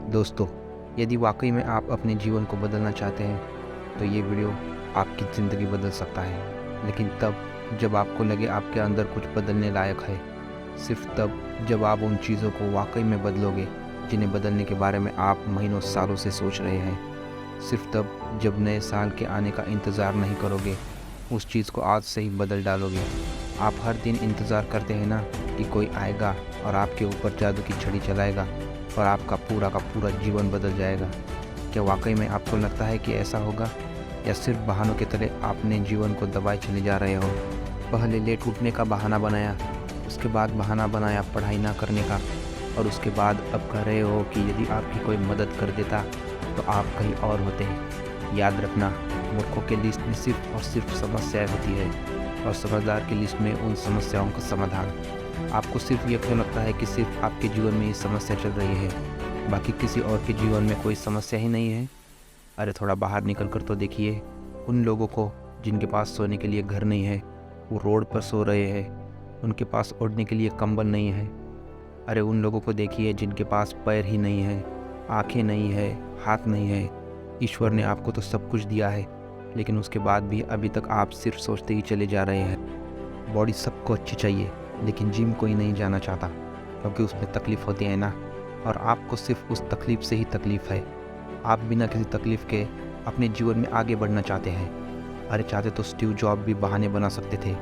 दोस्तों, यदि वाकई में आप अपने जीवन को बदलना चाहते हैं तो ये वीडियो आपकी ज़िंदगी बदल सकता है। लेकिन तब जब आपको लगे आपके अंदर कुछ बदलने लायक है, सिर्फ तब जब आप उन चीज़ों को वाकई में बदलोगे जिन्हें बदलने के बारे में आप महीनों सालों से सोच रहे हैं। सिर्फ तब जब नए साल के आने का इंतज़ार नहीं करोगे, उस चीज़ को आज से ही बदल डालोगे। आप हर दिन इंतज़ार करते हैं ना कि कोई आएगा और आपके ऊपर जादू की छड़ी चलाएगा और आपका पूरा का पूरा जीवन बदल जाएगा। क्या वाकई में आपको लगता है कि ऐसा होगा, या सिर्फ बहानों के तले आपने जीवन को दबाए चले जा रहे हो? पहले लेट उठने का बहाना बनाया, उसके बाद बहाना बनाया पढ़ाई ना करने का, और उसके बाद अब कह रहे हो कि यदि आपकी कोई मदद कर देता तो आप कहीं और होते। याद रखना, मूर्खों के लिस्ट में सिर्फ और सिर्फ समस्याएं होती है, और समझदार की लिस्ट में उन समस्याओं का समाधान। आपको सिर्फ ये क्यों लगता है कि सिर्फ आपके जीवन में ये समस्या चल रही है, बाकी किसी और के जीवन में कोई समस्या ही नहीं है? अरे थोड़ा बाहर निकल कर तो देखिए उन लोगों को जिनके पास सोने के लिए घर नहीं है, वो रोड पर सो रहे हैं। उनके पास ओढ़ने के लिए कंबल नहीं है। अरे उन लोगों को देखिए जिनके पास पैर ही नहीं है, आँखें नहीं है, हाथ नहीं है। ईश्वर ने आपको तो सब कुछ दिया है, लेकिन उसके बाद भी अभी तक आप सिर्फ सोचते ही चले जा रहे हैं। बॉडी सबको अच्छी चाहिए, लेकिन जिम कोई नहीं जाना चाहता, क्योंकि उसमें तकलीफ़ होती है ना, और आपको सिर्फ उस तकलीफ़ से ही तकलीफ़ है। आप बिना किसी तकलीफ़ के अपने जीवन में आगे बढ़ना चाहते हैं। अरे चाहते तो स्टीव जॉब भी बहाने बना सकते थे,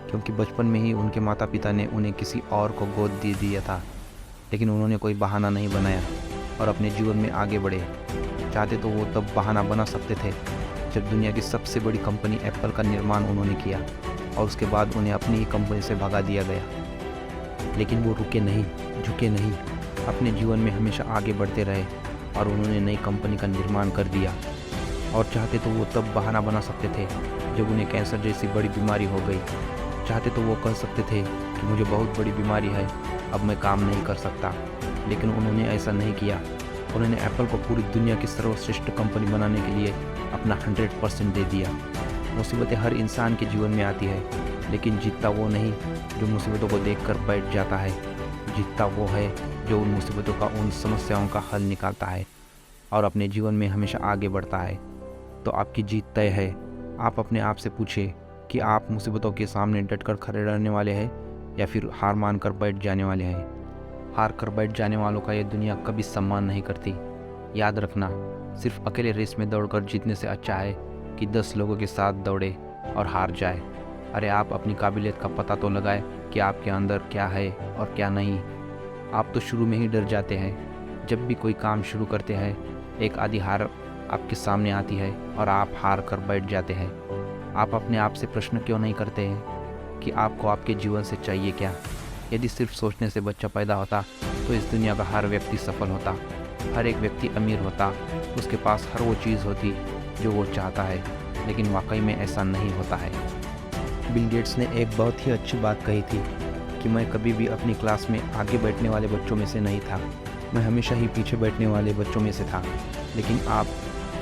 क्योंकि बचपन में ही उनके माता पिता ने उन्हें किसी और को गोद दे दिया था, लेकिन उन्होंने कोई बहाना नहीं बनाया और अपने जीवन में आगे बढ़े। चाहते तो वो तब बहाना बना सकते थे जब दुनिया की सबसे बड़ी कंपनी एप्पल का निर्माण उन्होंने किया, और उसके बाद उन्हें अपनी ही कंपनी से भगा दिया गया। लेकिन वो रुके नहीं, झुके नहीं, अपने जीवन में हमेशा आगे बढ़ते रहे, और उन्होंने नई कंपनी का निर्माण कर दिया। और चाहते तो वो तब बहाना बना सकते थे जब उन्हें कैंसर जैसी बड़ी बीमारी हो गई। चाहते तो वो कह सकते थे कि मुझे बहुत बड़ी बीमारी है, अब मैं काम नहीं कर सकता, लेकिन उन्होंने ऐसा नहीं किया। उन्होंने एप्पल को पूरी दुनिया की सर्वश्रेष्ठ कंपनी बनाने के लिए अपना 100% दे दिया। मुसीबतें हर इंसान के जीवन में आती है, लेकिन जीतता वो नहीं जो मुसीबतों को देखकर बैठ जाता है। जीतता वो है जो उन मुसीबतों का, उन समस्याओं का हल निकालता है और अपने जीवन में हमेशा आगे बढ़ता है। तो आपकी जीत तय है। आप अपने आप से पूछिए कि आप मुसीबतों के सामने डटकर खड़े रहने वाले हैं, या फिर हार मानकर बैठ जाने वाले हैं। हार कर बैठ जाने वालों का ये दुनिया कभी सम्मान नहीं करती। याद रखना, सिर्फ अकेले रेस में दौड़कर जीतने से अच्छा है कि 10 लोगों के साथ दौड़े और हार जाए। अरे आप अपनी काबिलियत का पता तो लगाए कि आपके अंदर क्या है और क्या नहीं। आप तो शुरू में ही डर जाते हैं। जब भी कोई काम शुरू करते हैं, एक आधी हार आपके सामने आती है और आप हार कर बैठ जाते हैं। आप अपने आप से प्रश्न क्यों नहीं करते हैं कि आपको आपके जीवन से चाहिए क्या? यदि सिर्फ सोचने से बच्चा पैदा होता तो इस दुनिया का हर व्यक्ति सफल होता, हर एक व्यक्ति अमीर होता, उसके पास हर वो चीज़ होती जो वो चाहता है। लेकिन वाकई में ऐसा नहीं होता है। बिल गेट्स ने एक बहुत ही अच्छी बात कही थी कि मैं कभी भी अपनी क्लास में आगे बैठने वाले बच्चों में से नहीं था, मैं हमेशा ही पीछे बैठने वाले बच्चों में से था। लेकिन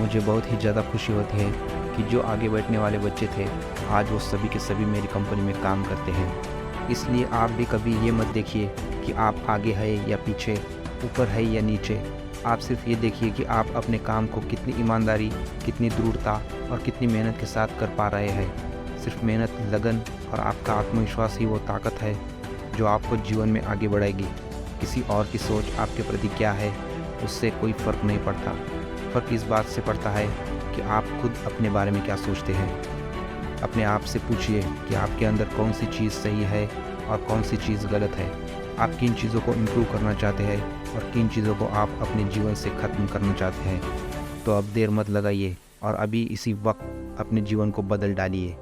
मुझे बहुत ही ज़्यादा खुशी होती है कि जो आगे बैठने वाले बच्चे थे, आज वो सभी के सभी मेरी कंपनी में काम करते हैं। इसलिए आप भी कभी ये मत देखिए कि आप आगे है या पीछे, ऊपर है या नीचे। आप सिर्फ ये देखिए कि आप अपने काम को कितनी ईमानदारी, कितनी दृढ़ता और कितनी मेहनत के साथ कर पा रहे हैं। सिर्फ मेहनत, लगन और आपका आत्मविश्वास ही वो ताकत है जो आपको जीवन में आगे बढ़ाएगी। किसी और की सोच आपके प्रति क्या है, उससे कोई फ़र्क नहीं पड़ता। फ़र्क इस बात से पड़ता है कि आप खुद अपने बारे में क्या सोचते हैं। अपने आप से पूछिए कि आपके अंदर कौन सी चीज़ सही है और कौन सी चीज़ गलत है। आप किन चीज़ों को इम्प्रूव करना चाहते हैं और किन चीज़ों को आप अपने जीवन से ख़त्म करना चाहते हैं। तो अब देर मत लगाइए और अभी इसी वक्त अपने जीवन को बदल डालिए।